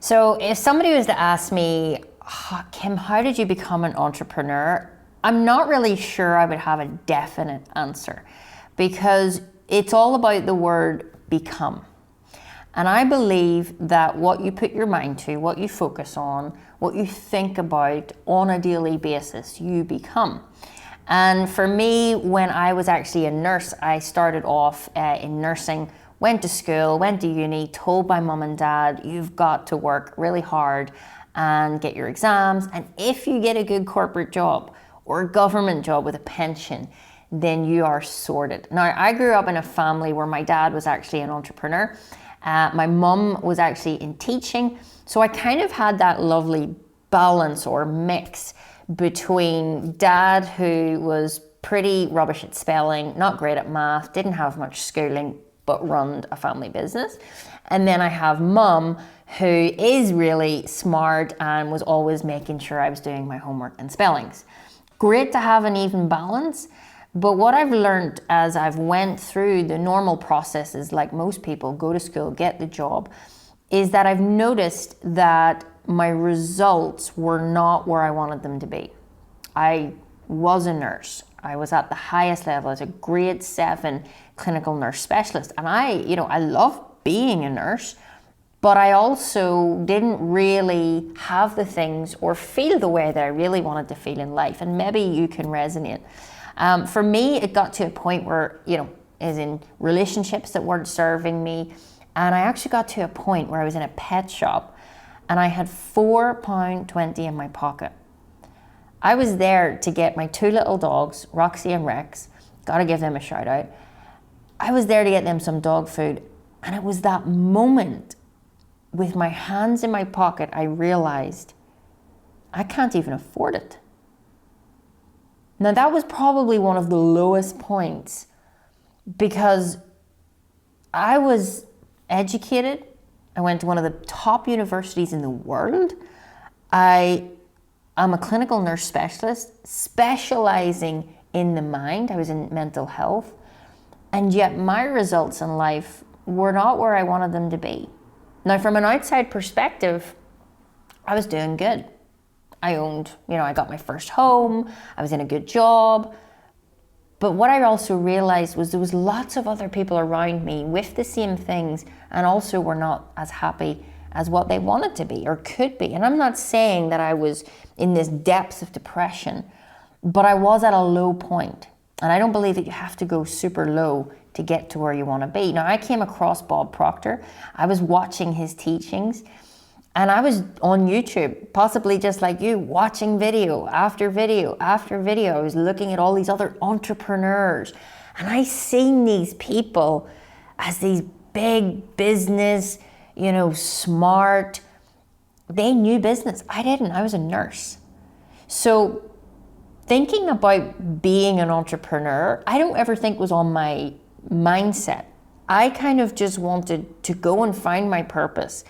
So if somebody was to ask me, Kim, how did you become an entrepreneur? I'm not really sure I would have a definite answer, because it's all about the word become. And I believe that what you put your mind to, what you focus on, what you think about on a daily basis, you become. And for me, when I was actually a nurse, I started off in nursing, went to school, went to uni, told my mum and dad, you've got to work really hard and get your exams. And if you get a good corporate job or a government job with a pension, then you are sorted. Now, I grew up in a family where my dad was actually an entrepreneur. My mum was actually in teaching. So I kind of had that lovely balance or mix between dad, who was pretty rubbish at spelling, not great at math, didn't have much schooling, but run a family business. And then I have mum, who is really smart and was always making sure I was doing my homework and spellings. Great to have an even balance. But what I've learned as I've went through the normal processes, like most people, go to school, get the job, is that I've noticed that my results were not where I wanted them to be. I was a nurse. I was at the highest level as a grade 7 clinical nurse specialist. And I love being a nurse, but I also didn't really have the things or feel the way that I really wanted to feel in life. And maybe you can resonate. For me, it got to a point where, as in relationships that weren't serving me. And I actually got to a point where I was in a pet shop and I had £4.20 in my pocket. I was there to get my 2 little dogs, Roxy and Rex. Gotta give them a shout out. I was there to get them some dog food. And it was that moment, with my hands in my pocket, I realized I can't even afford it. Now, that was probably one of the lowest points, because I was educated. I went to one of the top universities in the world. I am a clinical nurse specialist specializing in the mind. I was in mental health. And yet my results in life were not where I wanted them to be. Now, from an outside perspective, I was doing good. I owned, I got my first home, I was in a good job. But what I also realized was there was lots of other people around me with the same things and also were not as happy as what they wanted to be or could be. And I'm not saying that I was in this depth of depression, but I was at a low point. And I don't believe that you have to go super low to get to where you want to be. Now, I came across Bob Proctor. I was watching his teachings. And I was on YouTube, possibly just like you, watching video after video after video. I was looking at all these other entrepreneurs. And I seen these people as these big business, smart. They knew business. I didn't. I was a nurse. So thinking about being an entrepreneur, I don't ever think was on my mindset. I kind of just wanted to go and find my purpose.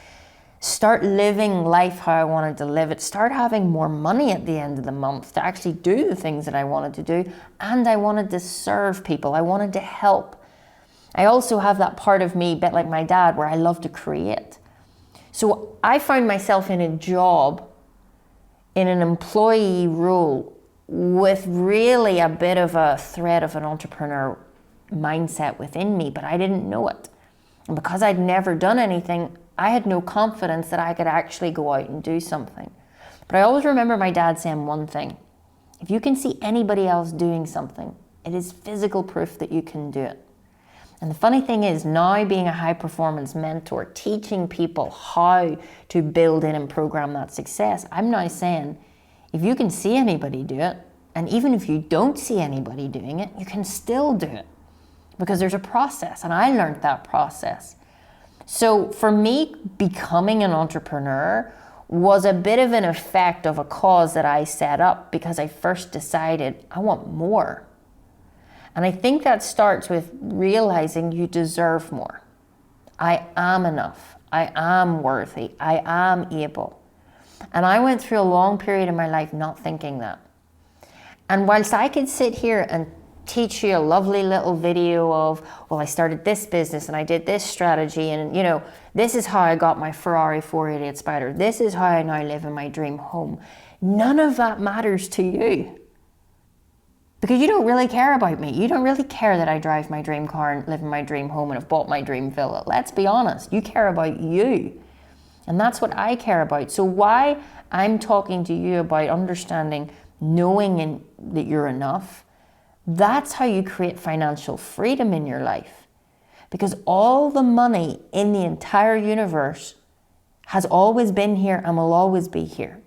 Start living life how I wanted to live it, start having more money at the end of the month to actually do the things that I wanted to do. And I wanted to serve people. I wanted to help. I also have that part of me, a bit like my dad, where I love to create. So I found myself in a job, in an employee role, with really a bit of a thread of an entrepreneur mindset within me, but I didn't know it. And because I'd never done anything, I had no confidence that I could actually go out and do something. But I always remember my dad saying one thing: if you can see anybody else doing something, it is physical proof that you can do it. And the funny thing is, now being a high performance mentor, teaching people how to build in and program that success, I'm now saying, if you can see anybody do it, and even if you don't see anybody doing it, you can still do it. Because there's a process, and I learned that process. So for me, becoming an entrepreneur was a bit of an effect of a cause that I set up, because I first decided I want more. And I think that starts with realizing you deserve more. I am enough. I am worthy. I am able. And I went through a long period of my life not thinking that. And whilst I could sit here and teach you a lovely little video of, well, I started this business and I did this strategy, and you know, this is how I got my Ferrari 488 Spider. This is how I now live in my dream home. None of that matters to you. Because you don't really care about me. You don't really care that I drive my dream car and live in my dream home and have bought my dream villa. Let's be honest. You care about you. And that's what I care about. So why I'm talking to you about understanding, knowing that you're enough, that's how you create financial freedom in your life. Because all the money in the entire universe has always been here and will always be here.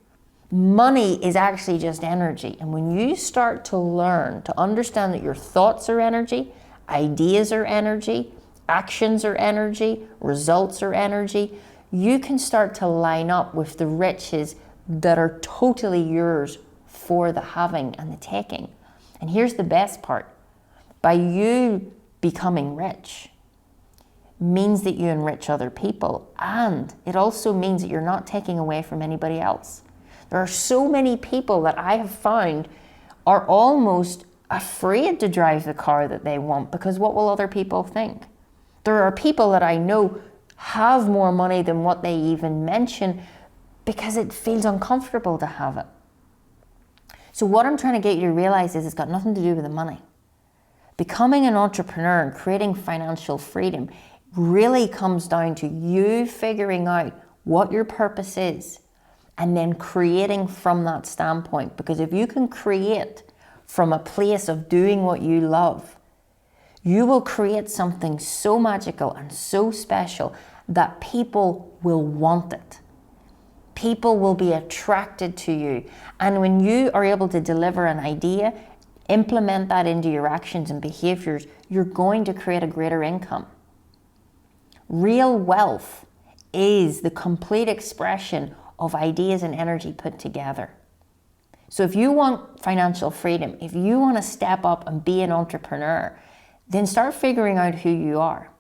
Money is actually just energy. And when you start to learn to understand that your thoughts are energy, ideas are energy, actions are energy, results are energy, you can start to line up with the riches that are totally yours for the having and the taking. And here's the best part. By you becoming rich means that you enrich other people, and it also means that you're not taking away from anybody else. There are so many people that I have found are almost afraid to drive the car that they want because what will other people think? There are people that I know have more money than what they even mention because it feels uncomfortable to have it. So what I'm trying to get you to realize is it's got nothing to do with the money. Becoming an entrepreneur and creating financial freedom really comes down to you figuring out what your purpose is and then creating from that standpoint. Because if you can create from a place of doing what you love, you will create something so magical and so special that people will want it. People will be attracted to you. And when you are able to deliver an idea, implement that into your actions and behaviors, you're going to create a greater income. Real wealth is the complete expression of ideas and energy put together. So if you want financial freedom, if you want to step up and be an entrepreneur, then start figuring out who you are.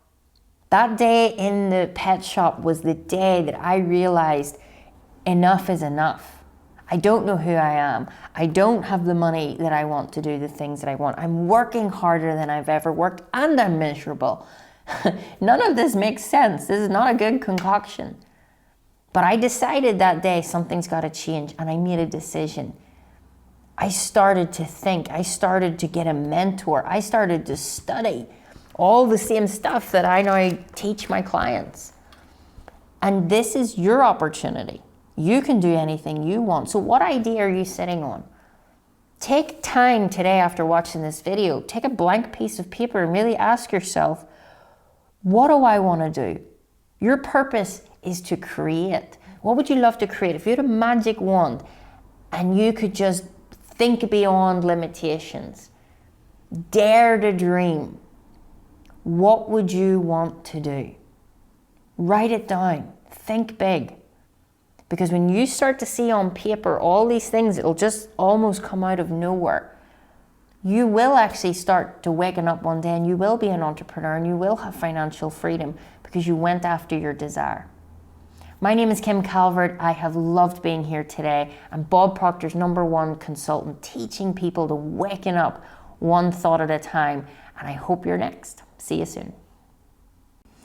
That day in the pet shop was the day that I realized enough is enough. I don't know who I am. I don't have the money that I want to do the things that I want. I'm working harder than I've ever worked and I'm miserable. None of this makes sense. This is not a good concoction. But I decided that day something's got to change, and I made a decision. I started to think. I started to get a mentor. I started to study all the same stuff that I now teach my clients. And this is your opportunity. You can do anything you want. So what idea are you sitting on? Take time today after watching this video. Take a blank piece of paper and really ask yourself, what do I want to do? Your purpose is to create. What would you love to create? If you had a magic wand and you could just think beyond limitations, dare to dream, what would you want to do? Write it down. Think big. Because when you start to see on paper all these things, it'll just almost come out of nowhere. You will actually start to waken up one day and you will be an entrepreneur and you will have financial freedom because you went after your desire. My name is Kim Calvert. I have loved being here today. I'm Bob Proctor's #1 consultant, teaching people to waken up one thought at a time. And I hope you're next. See you soon.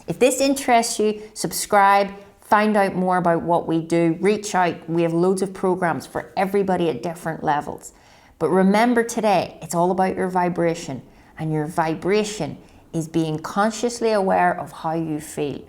If this interests you, subscribe, find out more about what we do, reach out. We have loads of programs for everybody at different levels. But remember today, it's all about your vibration. And your vibration is being consciously aware of how you feel.